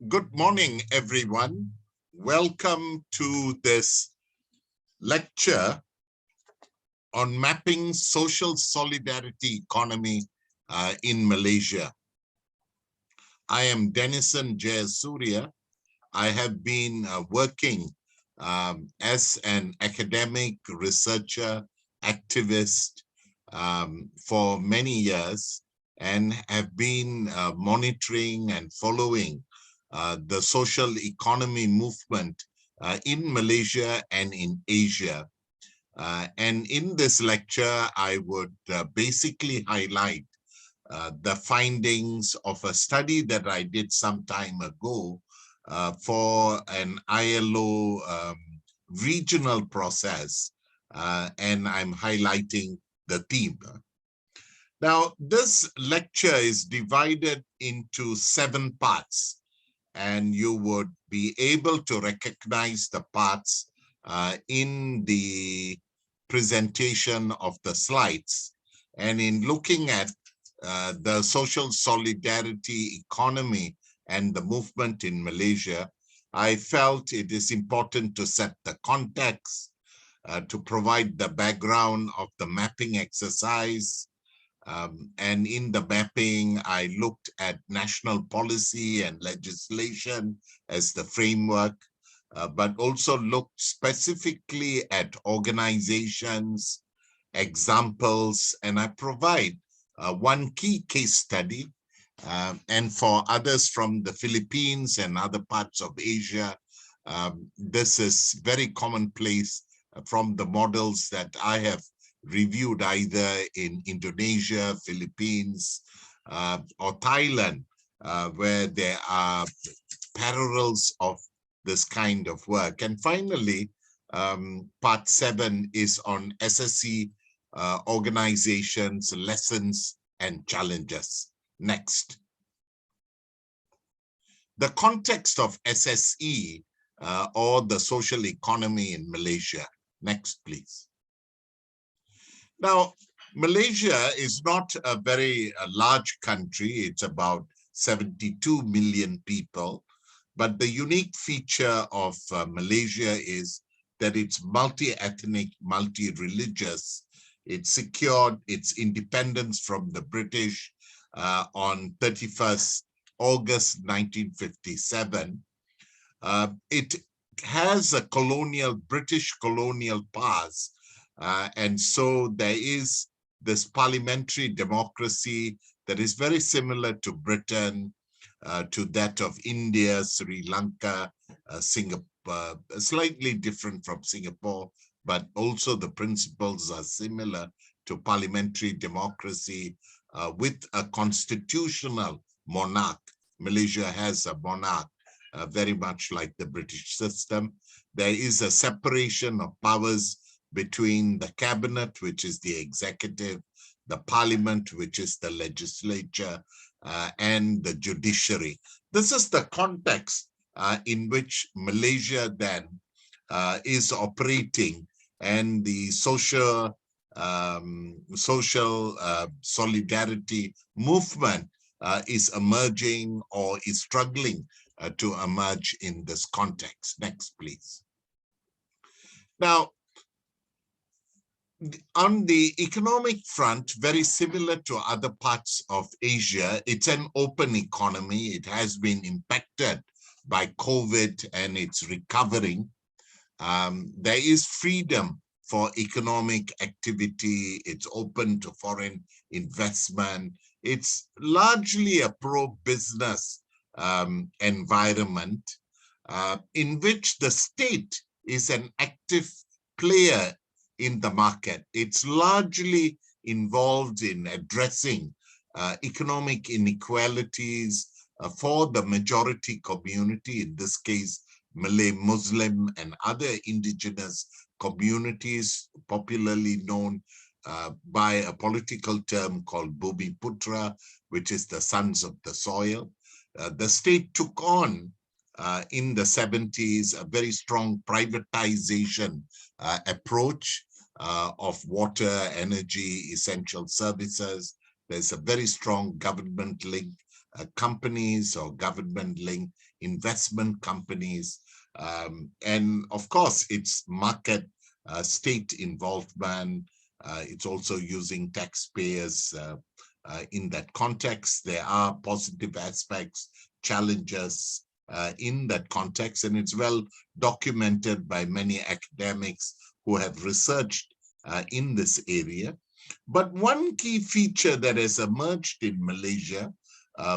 Good morning, everyone. Welcome to this lecture on mapping social solidarity economy in Malaysia. I am Denison Jayasooria. I have been working as an academic researcher, activist for many years, and have been monitoring and following the social economy movement in Malaysia and in Asia. And in this lecture, I would basically highlight the findings of a study that I did some time ago for an ILO regional process, and I'm highlighting the theme. Now, this lecture is divided into 7 parts, and you would be able to recognize the parts in the presentation of the slides. And in looking at the social solidarity economy and the movement in Malaysia, I felt it is important to set the context, to provide the background of the mapping exercise. And in the mapping, I looked at national policy and legislation as the framework, but also looked specifically at organizations, examples, and I provide one key case study. And for others from the Philippines and other parts of Asia, this is very commonplace from the models that I have reviewed either in Indonesia, Philippines, or Thailand, where there are parallels of this kind of work. And finally, part 7 is on SSE organizations, lessons, and challenges. Next. The context of SSE or the social economy in Malaysia. Next, please. Now, Malaysia is not a very large country. It's about 72 million people. But the unique feature of Malaysia is that it's multi-ethnic, multi-religious. It secured its independence from the British on 31st August 1957. It has a British colonial past. And so there is this parliamentary democracy that is very similar to Britain, to that of India, Sri Lanka, Singapore, slightly different from Singapore, but also the principles are similar to parliamentary democracy with a constitutional monarch. Malaysia has a monarch very much like the British system. There is a separation of powers between the cabinet, which is the executive, the parliament, which is the legislature, and the judiciary. This is the context in which Malaysia then is operating, and the social solidarity movement is emerging or is struggling to emerge in this context. Next, please. Now, on the economic front, very similar to other parts of Asia, it's an open economy. It has been impacted by COVID and it's recovering. There is freedom for economic activity. It's open to foreign investment. It's largely a pro-business environment in which the state is an active player in the market. It's largely involved in addressing economic inequalities for the majority community, in this case, Malay, Muslim, and other indigenous communities, popularly known by a political term called Bumi Putra, which is the sons of the soil. The state took on in the 70s a very strong privatization approach of water, energy, essential services. There's a very strong government link companies or government-linked investment companies. And of course, it's market state involvement. It's also using taxpayers in that context. There are positive aspects, challenges in that context, and it's well documented by many academics who have researched in this area. But one key feature that has emerged in Malaysia,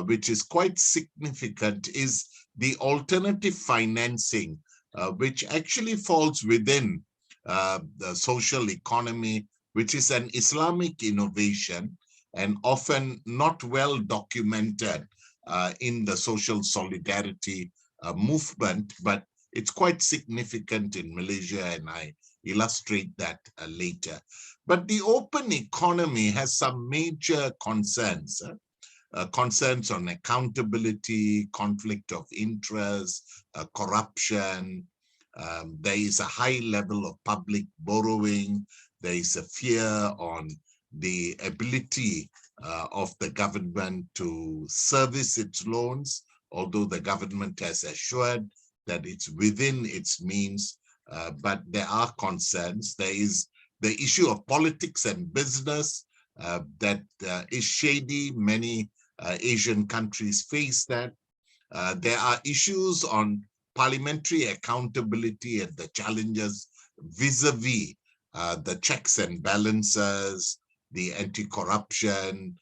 which is quite significant, is the alternative financing, which actually falls within the social economy, which is an Islamic innovation and often not well documented in the social solidarity movement, but it's quite significant in Malaysia, and I illustrate that later. But the open economy has some major concerns. Concerns on accountability, conflict of interest, corruption. There is a high level of public borrowing. There is a fear on the ability of the government to service its loans, although the government has assured that it's within its means, but there are concerns. There is the issue of politics and business that is shady. Many Asian countries face that. There are issues on parliamentary accountability and the challenges vis-a-vis the checks and balances, the anti-corruption,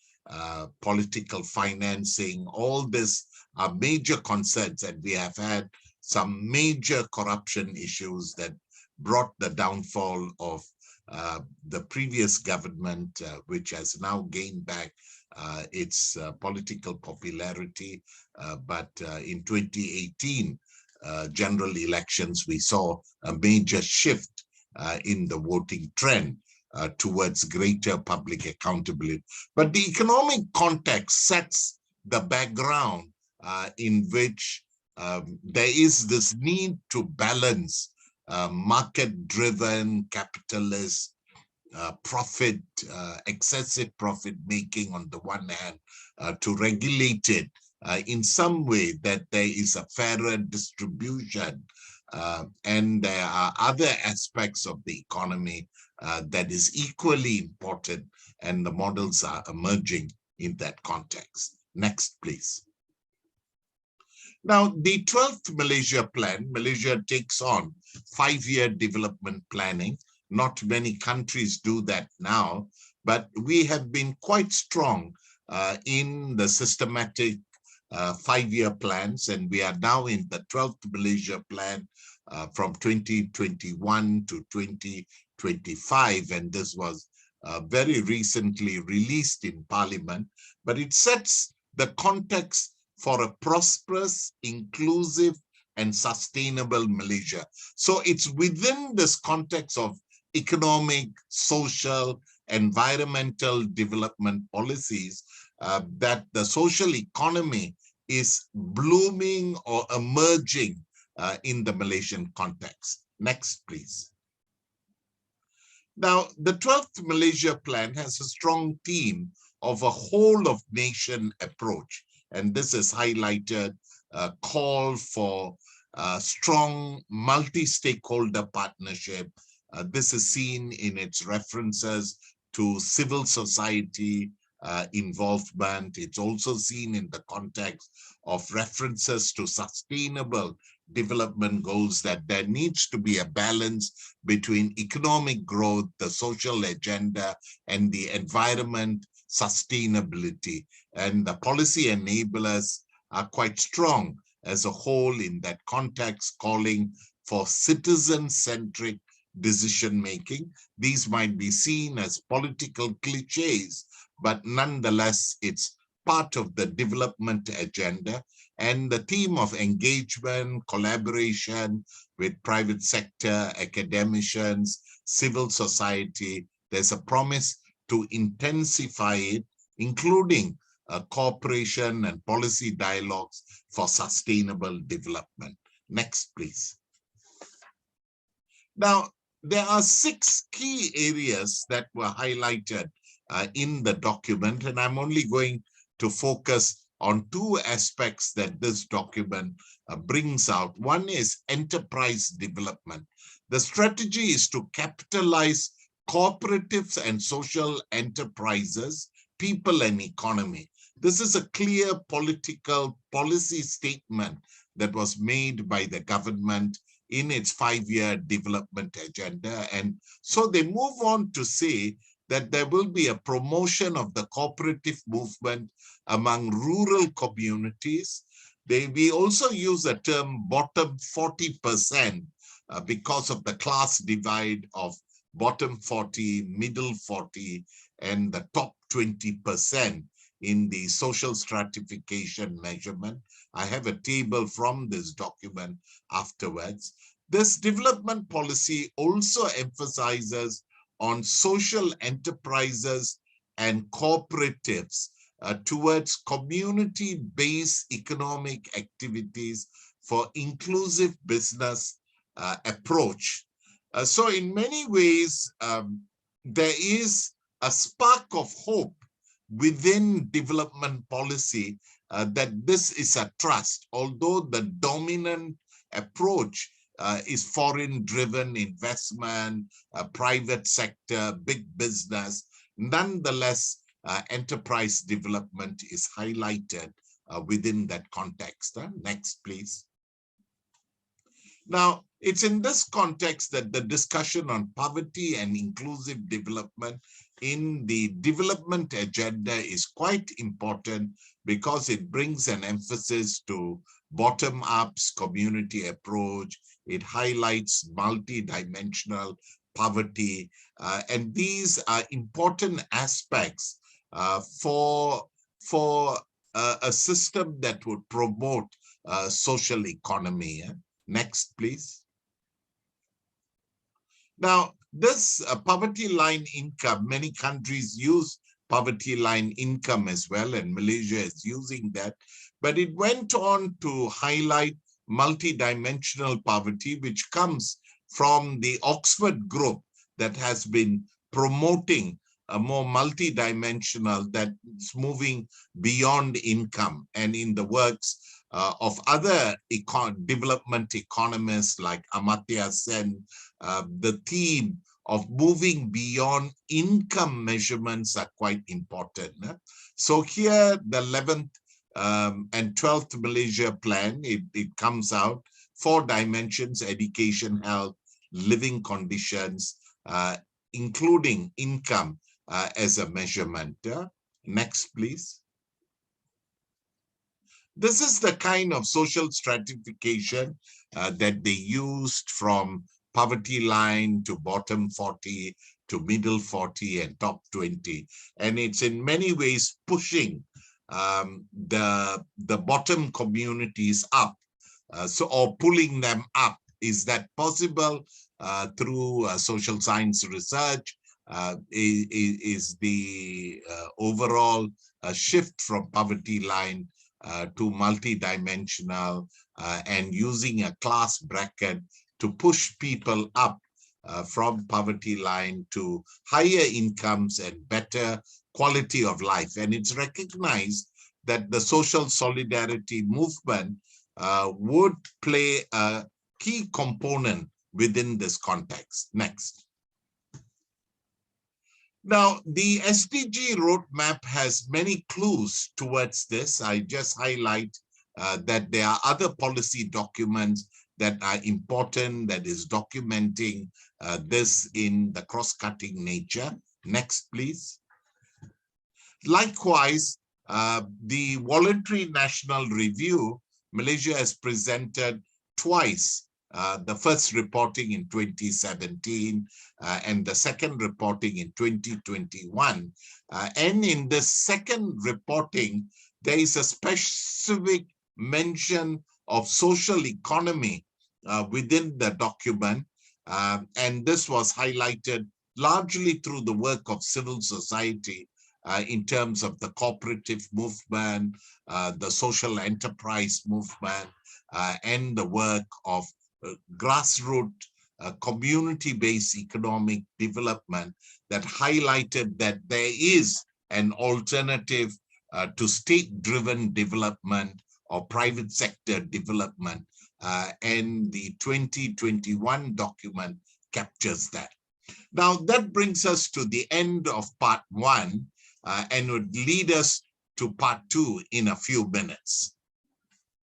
political financing. All this are major concerns, and we have had some major corruption issues that brought the downfall of the previous government, which has now gained back its political popularity. But in 2018, general elections, we saw a major shift in the voting trend towards greater public accountability. But the economic context sets the background in which there is this need to balance market-driven capitalist profit, excessive profit making on the one hand, to regulate it in some way that there is a fairer distribution, and there are other aspects of the economy that is equally important, and the models are emerging in that context. Next, please. Now, the 12th Malaysia Plan, Malaysia takes on 5-year development planning. Not many countries do that now, but we have been quite strong in the systematic 5-year plans, and we are now in the 12th Malaysia Plan from 2021 to 2025, and this was very recently released in Parliament, but it sets the context for a prosperous, inclusive, and sustainable Malaysia. So it's within this context of economic, social, environmental development policies that the social economy is blooming or emerging in the Malaysian context. Next, please. Now, the 12th Malaysia Plan has a strong theme of a whole-of-nation approach, and this is highlighted a call for strong multi-stakeholder partnership. This is seen in its references to civil society involvement. It's also seen in the context of references to sustainable development goals, that there needs to be a balance between economic growth, the social agenda, and the environment sustainability. And the policy enablers are quite strong as a whole in that context, calling for citizen-centric decision-making. These might be seen as political cliches, but nonetheless, it's part of the development agenda. And the theme of engagement, collaboration with private sector, academicians, civil society, there's a promise to intensify it, including cooperation and policy dialogues for sustainable development. Next, please. Now, there are 6 key areas that were highlighted in the document, and I'm only going to focus on two aspects that this document brings out. One is enterprise development. The strategy is to capitalize cooperatives and social enterprises, people and economy. This is a clear political policy statement that was made by the government in its 5-year development agenda. And so they move on to say that there will be a promotion of the cooperative movement among rural communities. We also use the term bottom 40% because of the class divide of bottom 40, middle 40, and the top 20% in the social stratification measurement. I have a table from this document afterwards. This development policy also emphasizes on social enterprises and cooperatives towards community-based economic activities for inclusive business approach. So in many ways, there is a spark of hope within development policy that this is a trust, although the dominant approach is foreign-driven investment, private sector, big business. Nonetheless, enterprise development is highlighted within that context. Next, please. Now, it's in this context that the discussion on poverty and inclusive development in the development agenda is quite important because it brings an emphasis to bottom-up community approach. It highlights multi-dimensional poverty, and these are important aspects for a system that would promote social economy. Next, please. Now, this poverty line income, many countries use poverty line income as well, and Malaysia is using that. But it went on to highlight multidimensional poverty, which comes from the Oxford group that has been promoting a more multidimensional that's moving beyond income, and in the works of other development economists like Amartya Sen, the theme of moving beyond income measurements are quite important. So here, the 11th and 12th Malaysia plan, it comes out 4 dimensions: education, health, living conditions, including income as a measurement. Next, please. This is the kind of social stratification that they used from poverty line to bottom 40 to middle 40 and top 20. And it's in many ways pushing the bottom communities up, or pulling them up. Is that possible through social science research? Is the overall shift from poverty line to multidimensional and using a class bracket to push people up from poverty line to higher incomes and better quality of life. And it's recognized that the social solidarity movement would play a key component within this context. Next. Now, the SDG roadmap has many clues towards this. I just highlight that there are other policy documents that are important, that is documenting this in the cross-cutting nature. Next, please. Likewise, the voluntary national review, Malaysia has presented twice. The first reporting in 2017 and the second reporting in 2021. And in the second reporting, there is a specific mention of social economy within the document. And this was highlighted largely through the work of civil society in terms of the cooperative movement, the social enterprise movement, and the work of grassroots community-based economic development that highlighted that there is an alternative to state-driven development or private sector development, and the 2021 document captures that. Now, that brings us to the end of part one, and would lead us to part two in a few minutes.